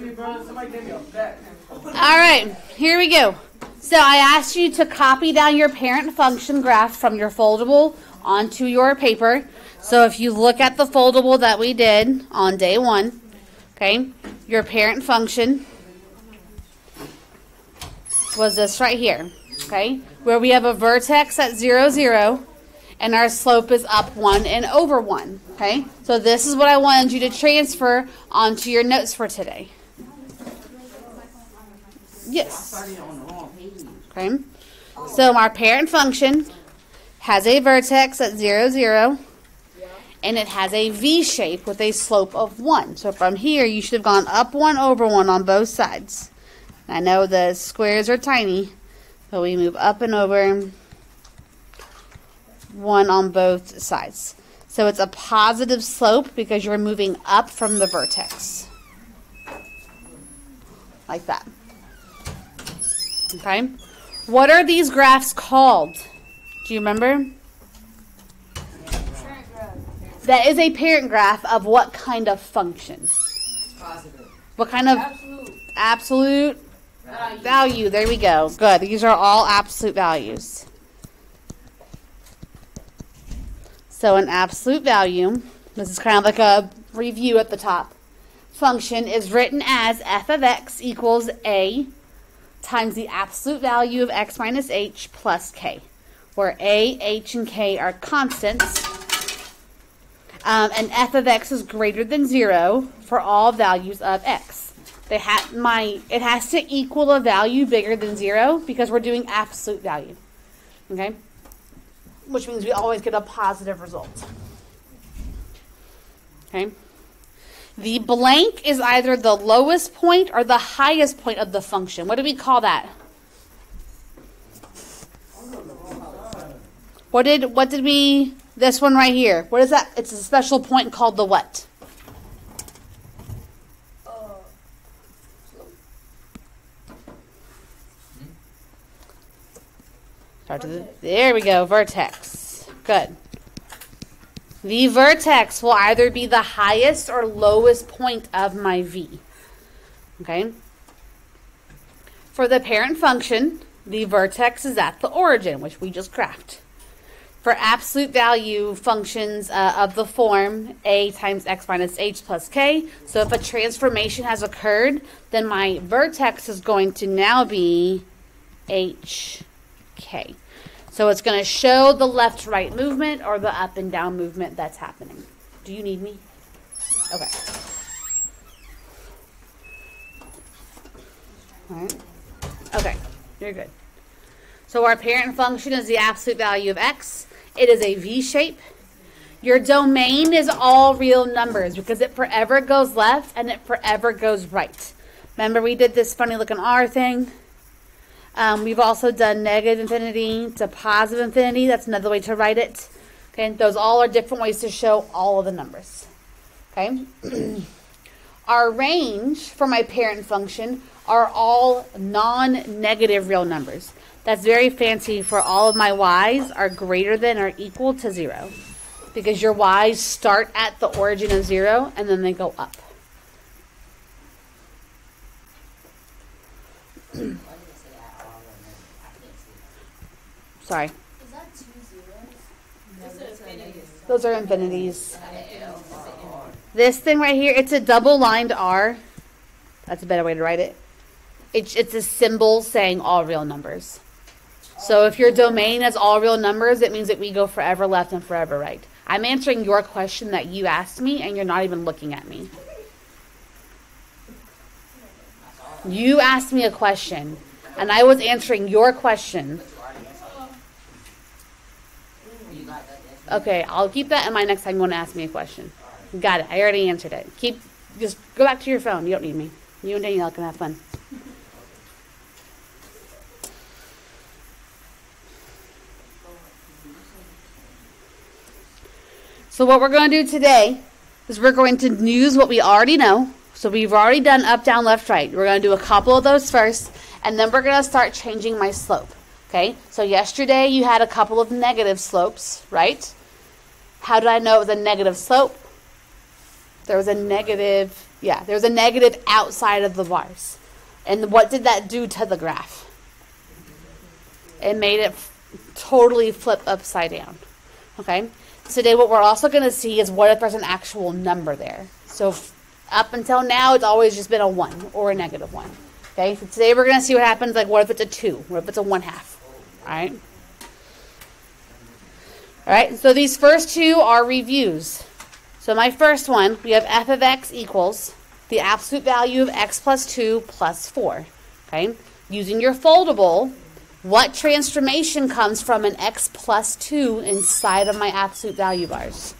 All right, here we go. So I asked you to copy down your parent function graph from your foldable onto your paper. So if you look at the foldable that we did on day 1, okay, your parent function was this right here, okay, where we have a vertex at 0, 0, and our slope is up 1 and over 1, okay? So this is what I wanted you to transfer onto your notes for today. Yes. Okay. So our parent function has a vertex at 0, 0, and it has a V shape with a slope of 1. So from here, you should have gone up 1 over 1 on both sides. I know the squares are tiny, but we move up and over 1 on both sides. So it's a positive slope because you're moving up from the vertex. Like that. Okay? What are these graphs called? Do you remember? That is a parent graph of what kind of function? Positive. What kind of? Absolute value. There we go. Good. These are all absolute values. So an absolute value, this is kind of like a review at the top, function is written as f of x equals a times the absolute value of x minus h plus k, where a, h, and k are constants, and f of x is greater than 0 for all values of x. It has to equal a value bigger than 0 because we're doing absolute value, okay? Which means we always get a positive result. Okay? The blank is either the lowest point or the highest point of the function. What do we call that? This one right here. What is that? It's a special point called the what? There we go, vertex. Good. The vertex will either be the highest or lowest point of my V. Okay? For the parent function, the vertex is at the origin, which we just graphed. For absolute value functions of the form a times x minus h plus k, so if a transformation has occurred, then my vertex is going to now be h. K. So it's going to show the left-right movement or the up and down movement that's happening. Do you need me? Okay. All right. Okay, you're good. So our parent function is the absolute value of x. It is a V shape. Your domain is all real numbers because it forever goes left and it forever goes right. Remember we did this funny looking R thing? We've also done negative infinity to positive infinity. That's another way to write it. Okay, those all are different ways to show all of the numbers. Okay, our range for my parent function are all non-negative real numbers. That's very fancy for all of my y's are greater than or equal to 0. Because your y's start at the origin of 0 and then they go up. Sorry. Is that 2 zeros? Those are infinities. This thing right here, it's a double-lined R. That's a better way to write it. It's a symbol saying all real numbers. So if your domain has all real numbers, it means that we go forever left and forever right. I'm answering your question that you asked me, and you're not even looking at me. You asked me a question, and I was answering your question. Okay, I'll keep that in mind next time you want to ask me a question. Got it. I already answered it. Just go back to your phone. You don't need me. You and Danielle can have fun. So what we're going to do today is we're going to use what we already know. So we've already done up, down, left, right. We're going to do a couple of those first, and then we're going to start changing my slope. Okay, so yesterday you had a couple of negative slopes, right? How did I know it was a negative slope? There was a negative Yeah, there's a negative outside of the bars. And what did that do to the graph? It made it totally flip upside down. Okay? Today what we're also going to see is what if there's an actual number there. So up until now, it's always just been a 1 or a negative 1. Okay? So today we're going to see what happens, like what if it's a 2? What if it's a 1/2? All right? All right, so these first two are reviews. So my first one, we have f of x equals the absolute value of x plus 2 plus 4. Okay? Using your foldable, what transformation comes from an x plus 2 inside of my absolute value bars?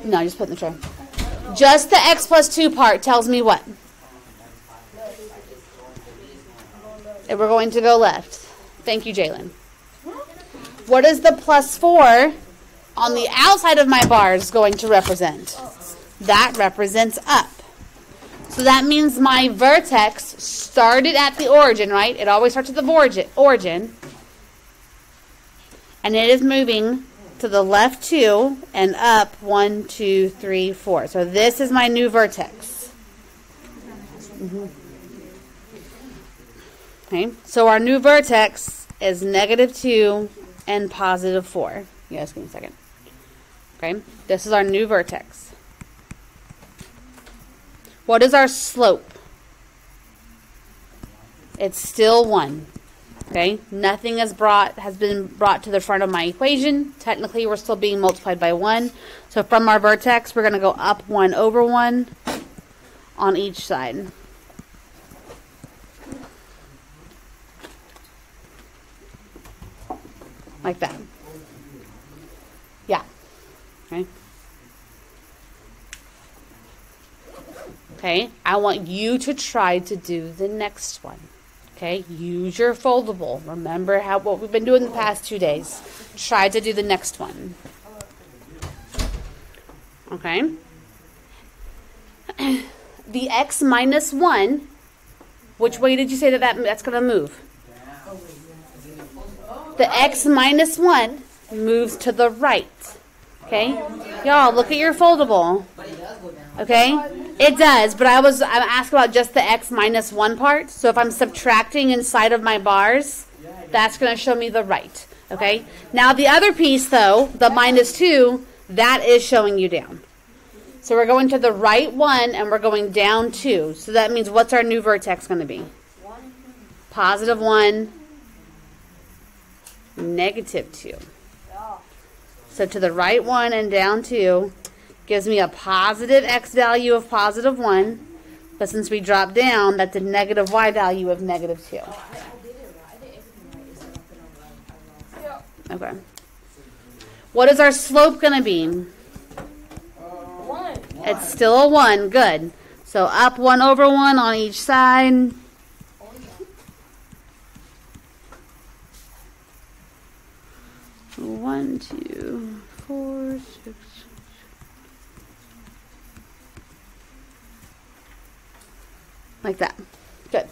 No, just put it in the tray. Just the x plus 2 part tells me what? And we're going to go left. Thank you, Jalen. What is the plus 4 on the outside of my bars going to represent? That represents up. So that means my vertex started at the origin, right? It always starts at the origin. And it is moving to the left 2 and up 1, 2, 3, 4. So this is my new vertex. Okay, so our new vertex is -2 and +4. Yes, give me a second. Okay, this is our new vertex. What is our slope? It's still 1. Okay, nothing has been brought to the front of my equation. Technically, we're still being multiplied by 1. So from our vertex, we're going to go up 1 over 1 on each side. Like that. Yeah. Okay. Okay, I want you to try to do the next one. Okay, use your foldable. Remember what we've been doing the past 2 days. Try to do the next one. Okay. The x minus 1, which way did you say that's going to move? The x minus 1 moves to the right. Okay? Y'all, look at your foldable. Okay? It does, but I'm asking about just the x minus 1 part. So if I'm subtracting inside of my bars, that's going to show me the right. Okay? Now the other piece, though, the -2, that is showing you down. So we're going to the right 1 and we're going down 2. So that means what's our new vertex going to be? +1, -2. So to the right 1 and down 2 gives me a positive x value of +1. But since we dropped down, that's a negative y value of -2. Okay. What is our slope going to be? 1. It's still a 1. Good. So up 1 over 1 on each side. One, 2, 4, 6. Like that. Good.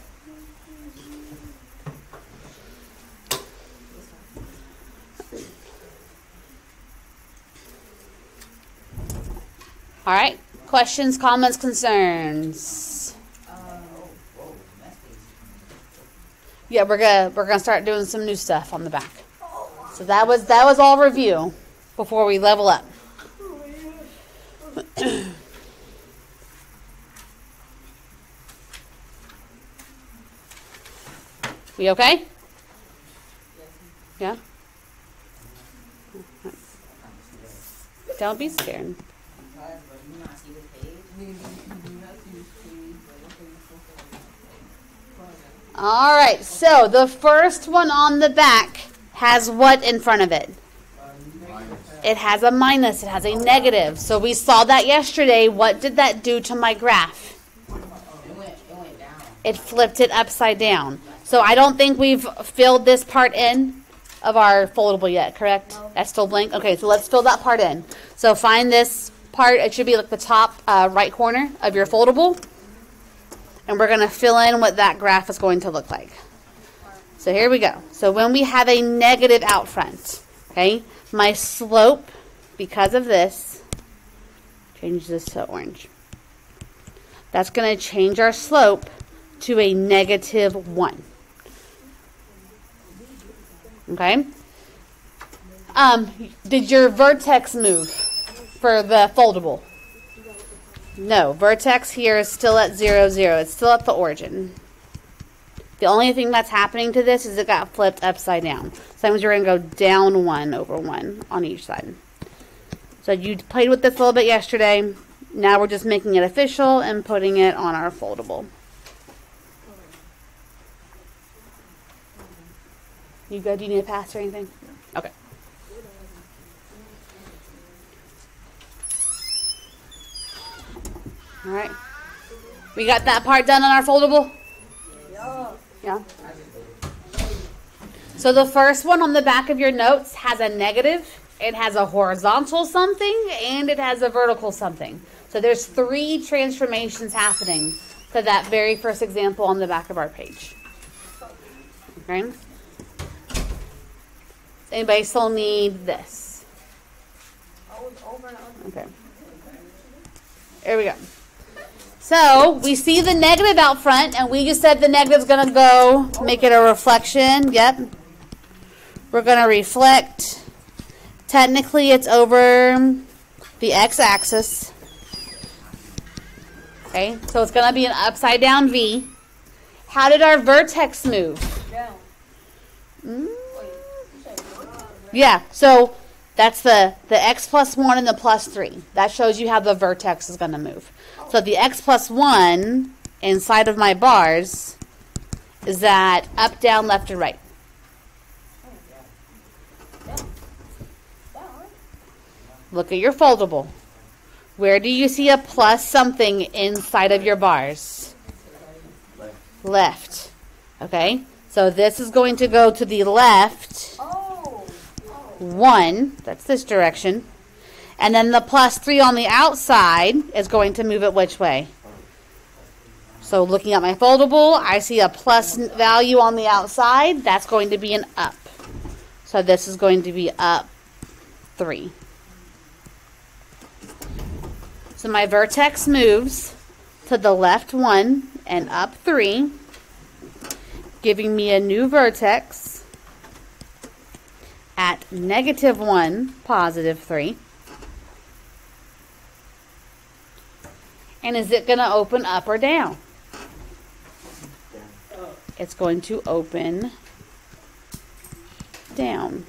All right. Questions, comments, concerns? Yeah, we're gonna start doing some new stuff on the back. So that was all review before we level up. We okay? Yeah? Don't be scared. All right, so the first one on the back has what in front of it? It has a minus. It has a negative. So we saw that yesterday. What did that do to my graph? It flipped it upside down. So I don't think we've filled this part in of our foldable yet, correct? That's still blank? Okay, so let's fill that part in. So find this part. It should be like the top right corner of your foldable. And we're going to fill in what that graph is going to look like. So here we go. So when we have a negative out front, okay, my slope, because of this, Change this to orange. That's going to change our slope to a -1. Okay? Did your vertex move for the foldable? No, vertex here is still at 0, 0. It's still at the origin. The only thing that's happening to this is it got flipped upside down. So that means you're going to go down 1 over 1 on each side. So you played with this a little bit yesterday. Now we're just making it official and putting it on our foldable. You good? Do you need a pass or anything? Okay. All right. We got that part done on our foldable? Yeah. So the first one on the back of your notes has a negative, it has a horizontal something, and it has a vertical something. So there's 3 transformations happening to that very first example on the back of our page. Okay. Does anybody still need this? Okay. Here we go. So we see the negative out front, and we just said the negative's going to go make it a reflection. Yep. We're going to reflect. Technically, it's over the x-axis. Okay, so it's going to be an upside down V. How did our vertex move? Down. Yeah, so that's the x plus 1 and the plus 3. That shows you how the vertex is going to move. So the x plus 1 inside of my bars is that up, down, left, or right. Look at your foldable. Where do you see a plus something inside of your bars? Left. Okay, so this is going to go to the left 1. That's this direction. And then the plus 3 on the outside is going to move it which way? So looking at my foldable, I see a plus value on the outside. That's going to be an up. So this is going to be up 3. So my vertex moves to the left 1 and up 3, giving me a new vertex at -1, +3. And is it going to open up or down? It's going to open down.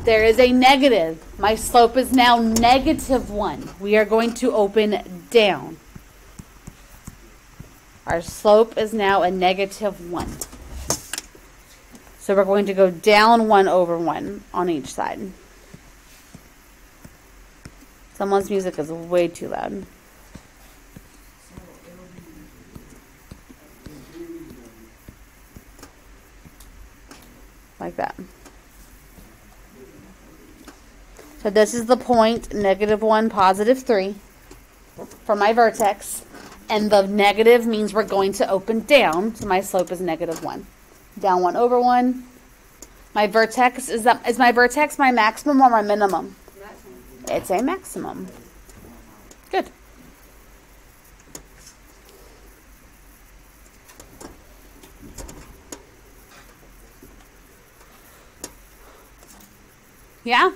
There is a negative. My slope is now -1. We are going to open down. Our slope is now a -1. So we're going to go down 1 over 1 on each side. Someone's music is way too loud. Like that. So this is the point, -1, +3 for my vertex. And the negative means we're going to open down. So my slope is -1. Down 1 over 1. My vertex, is my vertex my maximum or my minimum? It's a maximum. Good. Yeah?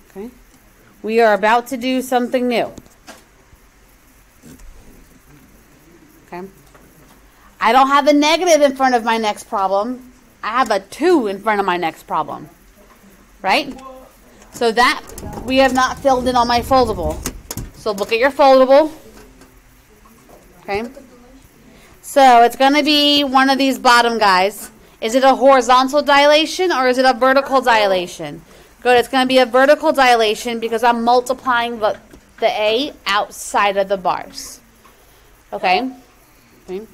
Okay. We are about to do something new. Okay. I don't have a negative in front of my next problem. I have a 2 in front of my next problem. Right? So that we have not filled in on my foldable. So look at your foldable. Okay. So it's going to be one of these bottom guys. Is it a horizontal dilation or is it a vertical dilation? Good. It's going to be a vertical dilation because I'm multiplying the A outside of the bars. Okay. Okay.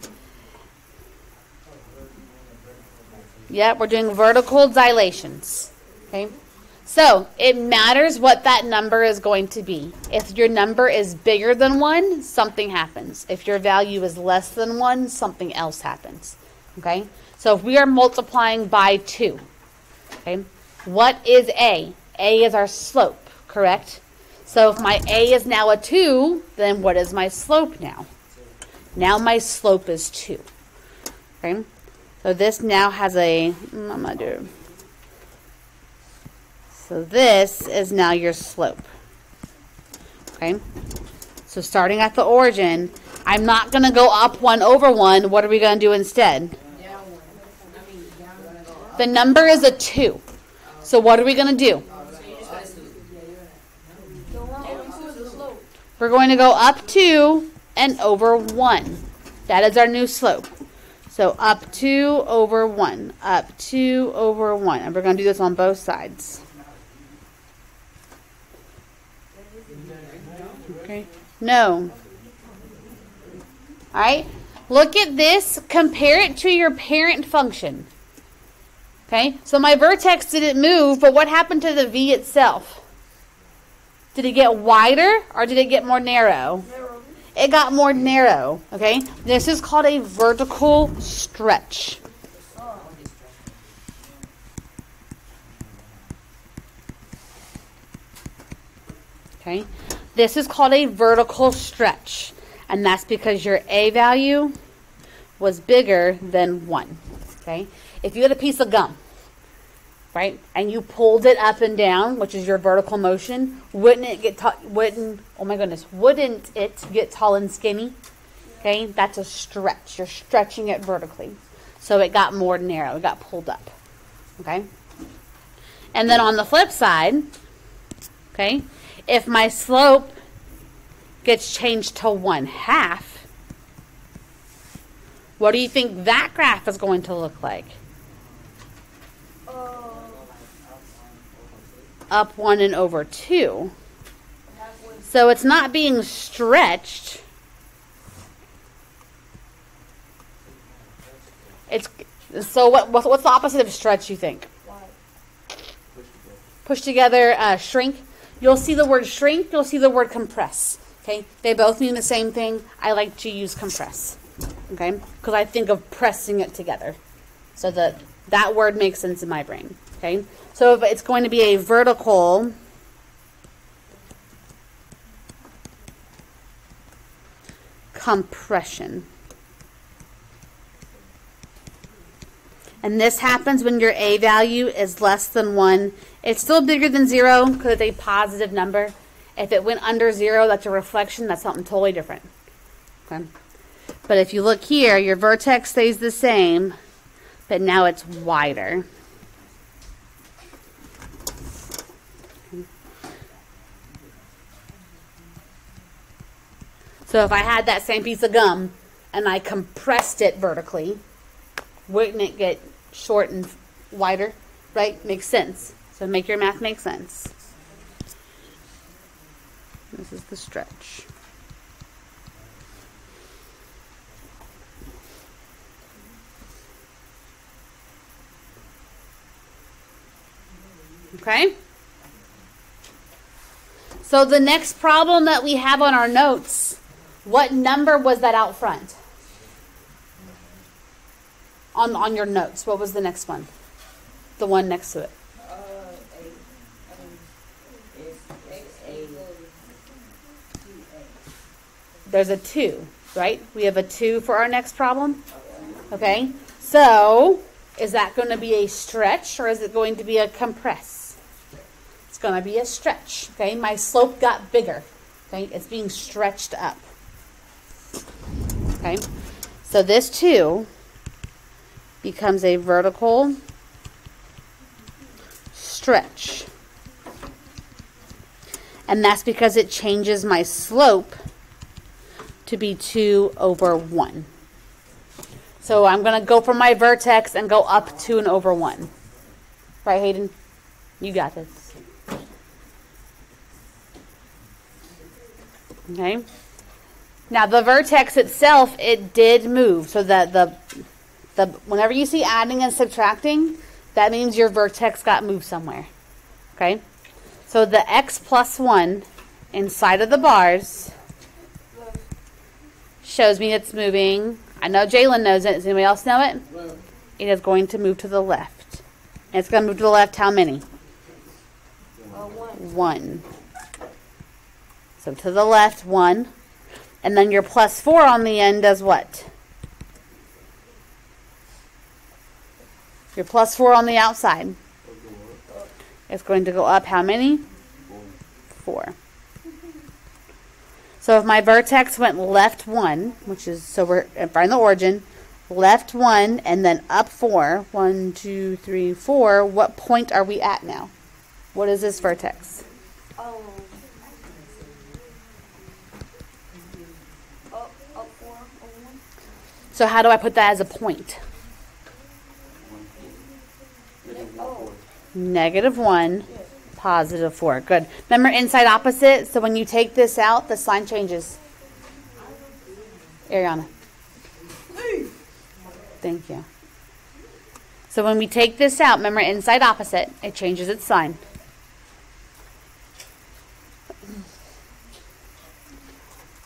Yeah, we're doing vertical dilations. Okay. So it matters what that number is going to be. If your number is bigger than 1, something happens. If your value is less than 1, something else happens. Okay. So if we are multiplying by 2, okay, What is A? A is our slope, correct? So if my A is now a 2, then what is my slope now? Now my slope is 2. Okay? So this now has a, I'm going to do, so this is now your slope. Okay? So starting at the origin, I'm not going to go up 1 over 1. What are we going to do instead? The number is a 2. So what are we going to do? We're going to go up 2 and over 1. That is our new slope. So up 2 over 1. Up 2 over 1. And we're going to do this on both sides. Okay. No. All right. Look at this. Compare it to your parent function. Okay. So my vertex didn't move, but what happened to the V itself? Did it get wider or did it get more narrow? Narrow. It got more narrow. Okay. This is called a vertical stretch. Okay. This is called a vertical stretch. And that's because your A value was bigger than 1. Okay. If you had a piece of gum, right, and you pulled it up and down, which is your vertical motion, wouldn't it get wouldn't it get tall and skinny? Okay, that's a stretch. You're stretching it vertically. So it got more narrow. It got pulled up. Okay? And then on the flip side, okay, if my slope gets changed to 1/2, what do you think that graph is going to look like? Up 1 and over 2. So it's not being stretched. It's so what's the opposite of stretch, you think? Push together, shrink. You'll see the word shrink, you'll see the word compress. Okay? They both mean the same thing. I like to use compress. Okay? Because I think of pressing it together. So that word makes sense in my brain. Okay? So if it's going to be a vertical compression. And this happens when your A value is less than 1. It's still bigger than 0 because it's a positive number. If it went under 0, that's a reflection. That's something totally different. Okay? But if you look here, your vertex stays the same, but now it's wider. So if I had that same piece of gum and I compressed it vertically, wouldn't it get short and wider? Right? Makes sense. So make your math make sense. This is the stretch. Okay? So the next problem that we have on our notes, what number was that out front? On your notes, what was the next one? The one next to it. There's a 2, right? We have a 2 for our next problem. Okay? So, is that going to be a stretch or is it going to be a compress? It's going to be a stretch. Okay? My slope got bigger. Okay? It's being stretched up. Okay? So this 2 becomes a vertical stretch. And that's because it changes my slope to be 2 over 1. So I'm going to go from my vertex and go up 2 and over 1. Right, Hayden? You got this. Okay. Now the vertex itself, it did move. So that the whenever you see adding and subtracting, that means your vertex got moved somewhere. Okay? So the x plus 1 inside of the bars shows me it's moving. I know Jalen knows it. Does anybody else know it? It is going to move to the left. And it's going to move to the left how many? 1. So to the left, 1. And then your plus 4 on the end does what? Your plus 4 on the outside. It's going to go up how many? 4. So if my vertex went left 1, which is, so we're in front of the origin, left 1 and then up 4, 1, 2, 3, 4, what point are we at now? What is this vertex? So how do I put that as a point? -1, +4. Good. Remember inside opposite? So when you take this out, the sign changes. Ariana. Thank you. So when we take this out, remember inside opposite, it changes its sign.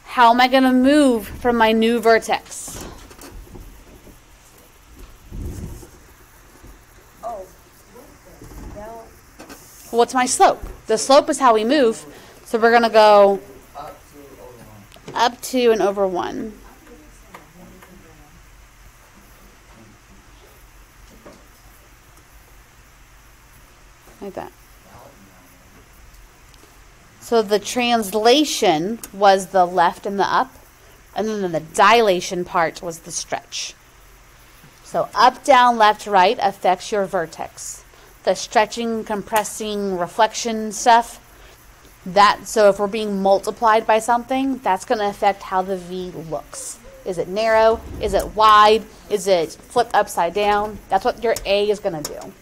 How am I going to move from my new vertex? What's my slope? The slope is how we move. So we're going to go up to and over 1. Like that. So the translation was the left and the up, and then the dilation part was the stretch. So up, down, left, right affects your vertex. The stretching, compressing, reflection stuff, so if we're being multiplied by something, that's going to affect how the V looks. Is it narrow? Is it wide? Is it flipped upside down? That's what your A is going to do.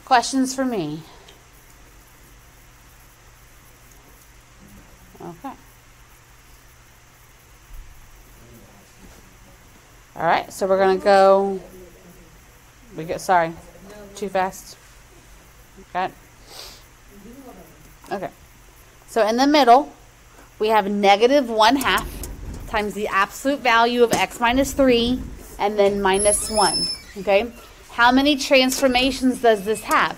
Questions for me? Okay. All right, so we're going to go, sorry, too fast. Okay. Okay. So in the middle, we have -1/2 times the absolute value of x minus 3 and then -1. Okay. How many transformations does this have?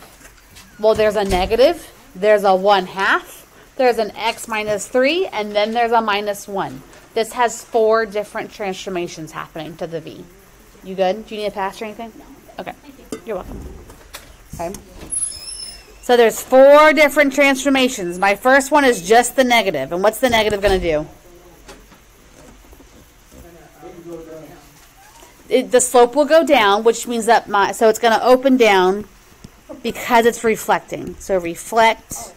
Well, there's a negative, there's a 1/2, there's an x minus 3, and then there's a -1. This has 4 different transformations happening to the V. You good? Do you need a pass or anything? No. Okay. You're welcome. Okay. So there's 4 different transformations. My first one is just the negative. And what's the negative going to do? The slope will go down, which means that so it's going to open down because it's reflecting. So reflect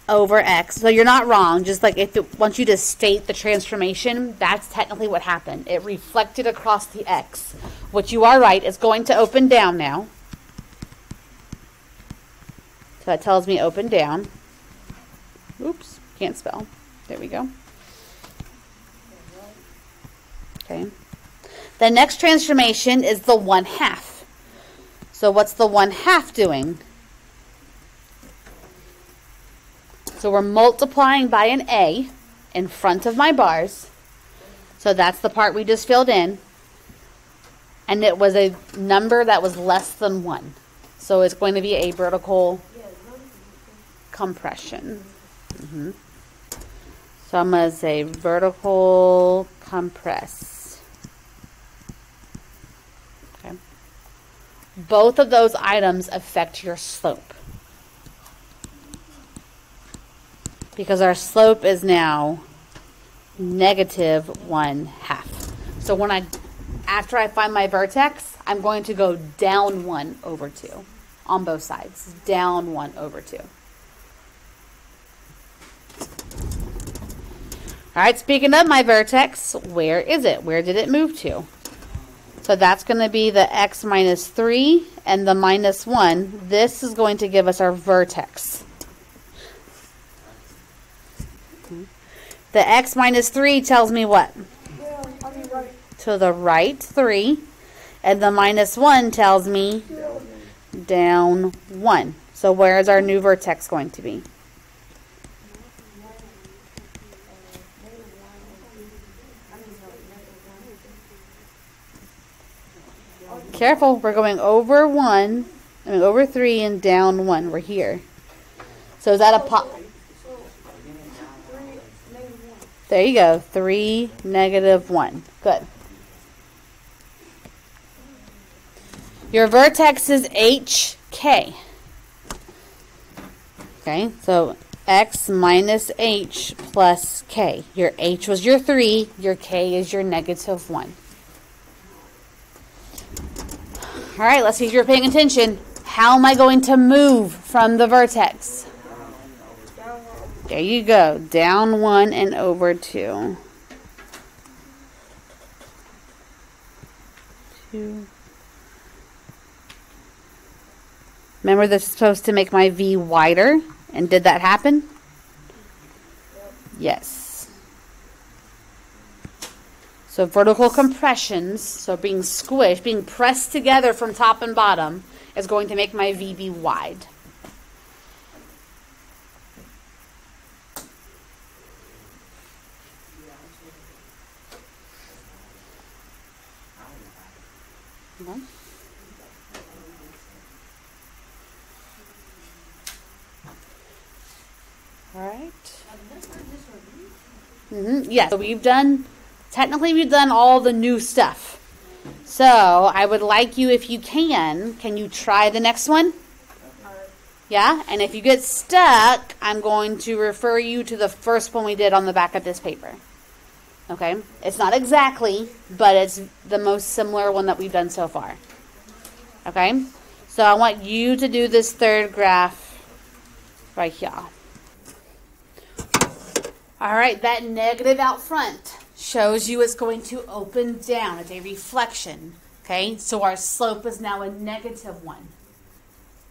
over x. So you're not wrong. Just like if it wants you to state the transformation, that's technically what happened. It reflected across the x, which you are right. It's going to open down now. So that tells me open down. Oops, can't spell. There we go. Okay. The next transformation is the 1/2. So what's the 1/2 doing? So we're multiplying by an A in front of my bars. So that's the part we just filled in. And it was a number that was less than 1. So it's going to be a vertical compression. So I'm going to say vertical compress. Okay. Both of those items affect your slope. Because our slope is now -1/2. So after I find my vertex, I'm going to go down 1/2 on both sides. Down 1/2. All right, speaking of my vertex, where is it? Where did it move to? So that's going to be the x minus 3 and the -1. This is going to give us our vertex. The x minus 3 tells me what? To the right 3. And the minus 1 tells me down 1. So where is our new vertex going to be? Careful, we're going over 1, over 3 and down 1. We're here. So is that a there you go, 3, -1. Good. Your vertex is HK. Okay, so X minus H plus K. Your H was your 3, your K is your -1. All right, let's see if you're paying attention. How am I going to move from the vertex? There you go, down 1 and over 2. 2. Remember, this is supposed to make my V wider, and did that happen? Yes. So vertical compressions, so being squished, being pressed together from top and bottom, is going to make my V be wide. Okay. All right. Yeah, so technically we've done all the new stuff. So I would like you, if you can you try the next one? Yeah, and if you get stuck, I'm going to refer you to the first one we did on the back of this paper. Okay, it's not exactly, but it's the most similar one that we've done so far. Okay, so I want you to do this third graph right here. All right, that negative out front shows you it's going to open down. It's a reflection. Okay, so our slope is now a -1.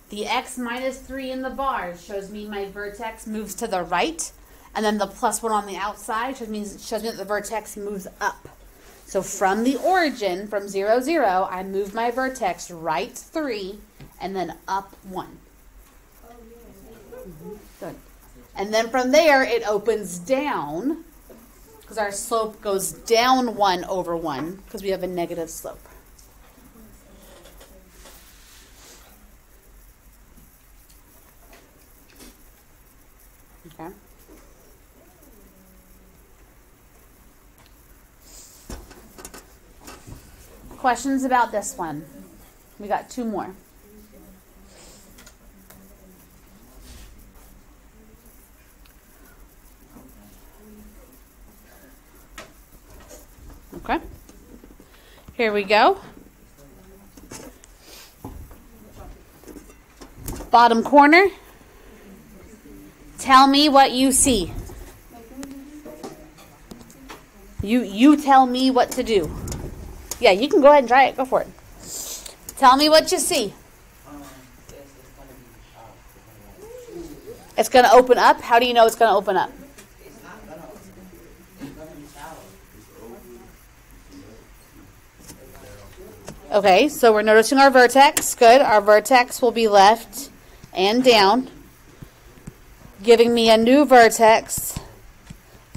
The X minus 3 in the bars shows me my vertex moves to the right. And then the +1 on the outside shows me that the vertex moves up. So from the origin, from 0, 0, I move my vertex right 3 and then up 1. Good. And then from there, it opens down because our slope goes down 1 over 1 because we have a negative slope. Okay. Questions about this one? We got 2 more. Okay. Here we go. Bottom corner. Tell me what you see. You tell me what to do. Yeah, you can go ahead and try it. Go for it. Tell me what you see. It's going to open up. How do you know it's going to open up? Okay, so we're noticing our vertex. Good. Our vertex will be left and down, giving me a new vertex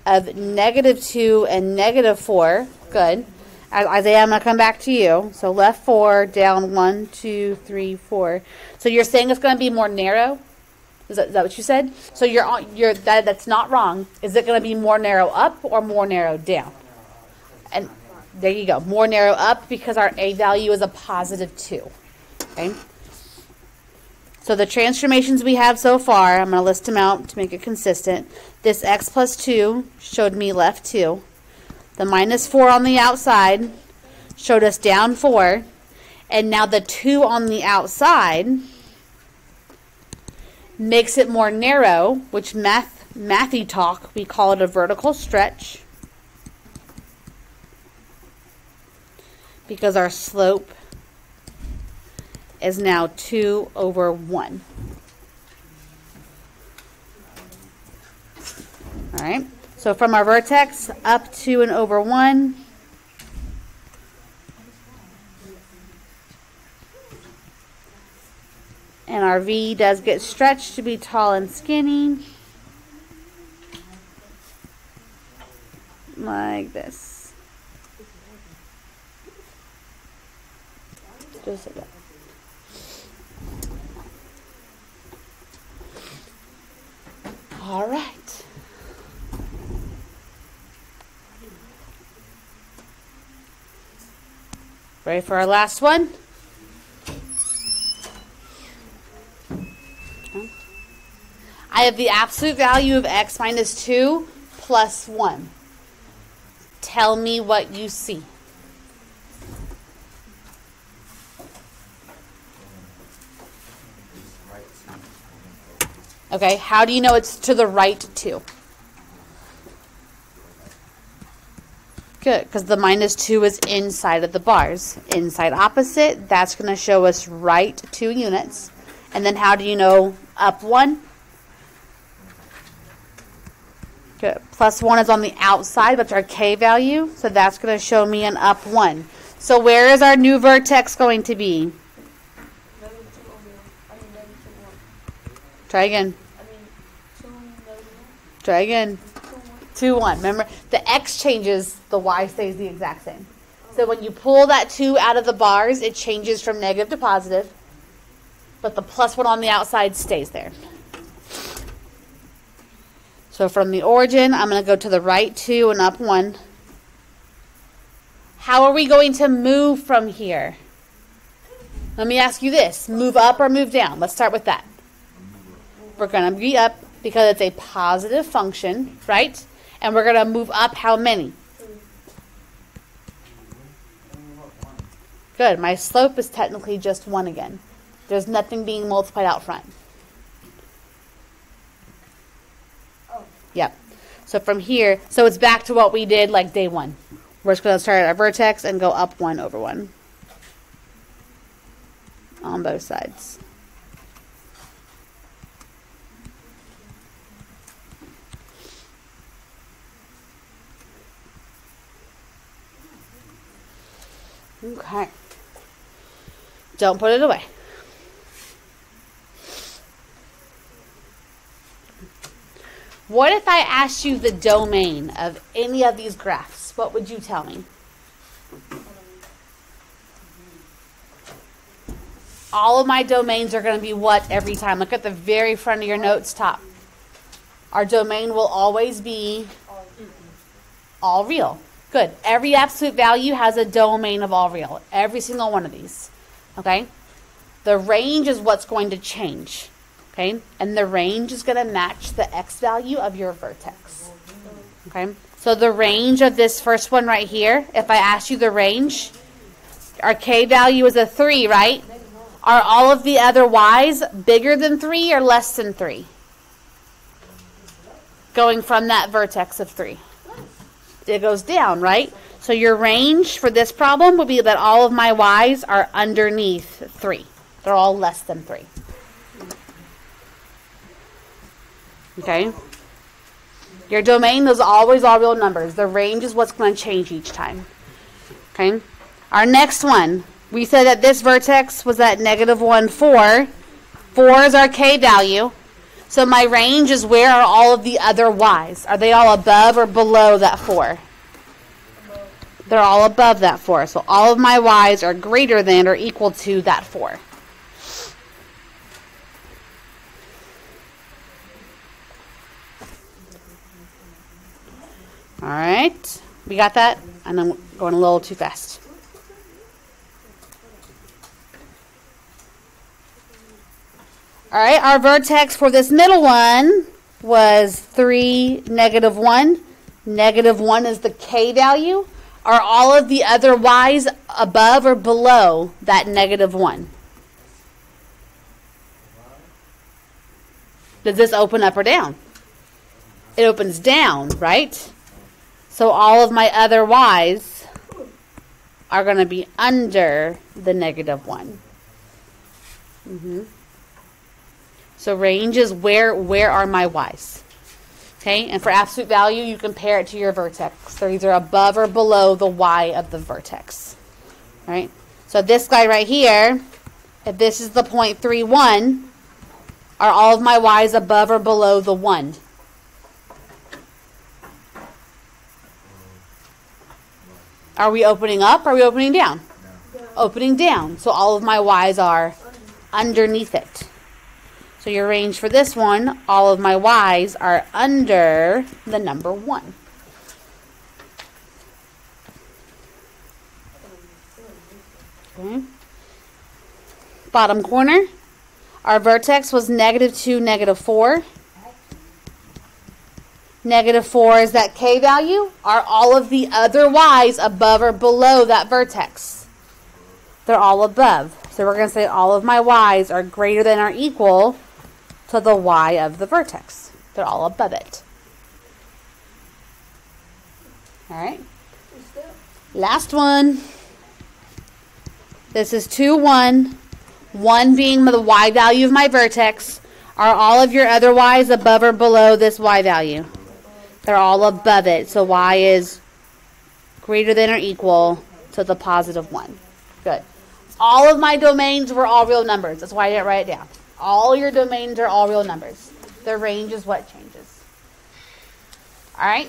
of -2 and -4. Good. Isaiah, I'm going to come back to you. So left 4, down 1, 2, 3, 4. So you're saying it's going to be more narrow? Is that what you said? So that's not wrong. Is it going to be more narrow up or more narrow down? And there you go. More narrow up because our A value is a +2. Okay. So the transformations we have so far, I'm going to list them out to make it consistent. This X plus 2 showed me left 2. The -4 on the outside showed us down 4. And now the 2 on the outside makes it more narrow, which mathy talk, we call it a vertical stretch. Because our slope is now 2 over 1. All right. So from our vertex up 2 and over 1. And our V does get stretched to be tall and skinny. Like this. Just like that. All right. Ready for our last one? I have the absolute value of x minus 2 plus 1. Tell me what you see. Okay, how do you know it's to the right 2? Good, because the minus 2 is inside of the bars. Inside opposite, that's going to show us right 2 units. And then how do you know up 1? Good. Plus 1 is on the outside, that's our k value. So that's going to show me an up 1. So where is our new vertex going to be? Try again. Try again. 2, 1. Remember, the x changes, the y stays the exact same. So when you pull that 2 out of the bars, it changes from negative to positive. But the plus 1 on the outside stays there. So from the origin, I'm going to go to the right 2 and up 1. How are we going to move from here? Let me ask you this. Move up or move down? Let's start with that. We're going to be up because it's a positive function, right? And we're going to move up how many? Good. My slope is technically just 1 again. There's nothing being multiplied out front. Yep. So from here, so it's back to what we did like day 1. We're just going to start at our vertex and go up 1 over 1 on both sides. Okay. Don't put it away. What if I asked you the domain of any of these graphs? What would you tell me? All of my domains are going to be what every time? Look at the very front of your notes top. Our domain will always be all real. Good. Every absolute value has a domain of all real. Every single one of these. Okay? The range is what's going to change. Okay? And the range is going to match the x value of your vertex. Okay? So the range of this first one right here, if I ask you the range, our k value is a 3, right? Are all of the other y's bigger than 3 or less than 3? Going from that vertex of 3. It goes down, right? So your range for this problem would be that all of my y's are underneath 3. They're all less than 3. Okay? Your domain is always all real numbers. The range is what's going to change each time. Okay? Our next one, we said that this vertex was at -1, 4. 4 is our k value. So my range is where are all of the other y's? Are they all above or below that 4? They're all above that 4. So all of my y's are greater than or equal to that 4. All right. We got that? And I'm going a little too fast. All right, our vertex for this middle one was 3, -1. -1 is the k value. Are all of the other y's above or below that -1? Does this open up or down? It opens down, right? So all of my other y's are going to be under the -1. So range is where are my y's? Okay, and for absolute value, you compare it to your vertex. They're either above or below the y of the vertex. All right, so this guy right here, If this is the 0.31, are all of my y's above or below the 1? Are we opening up or are we opening down? Opening down. So all of my y's are underneath it. So your range for this one, all of my y's are under the number 1. Okay. Bottom corner, our vertex was -2, -4. -4 is that k value. Are all of the other y's above or below that vertex? They're all above. So we're going to say all of my y's are greater than or equal to the y of the vertex. They're all above it. All right. Last one. This is 2, 1. 1 being the y value of my vertex. Are all of your other y's above or below this y value? They're all above it. So y is greater than or equal to the positive 1. Good. All of my domains were all real numbers. That's why I didn't write it down. All your domains are all real numbers. The range is what changes. All right?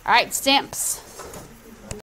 All right, stamps.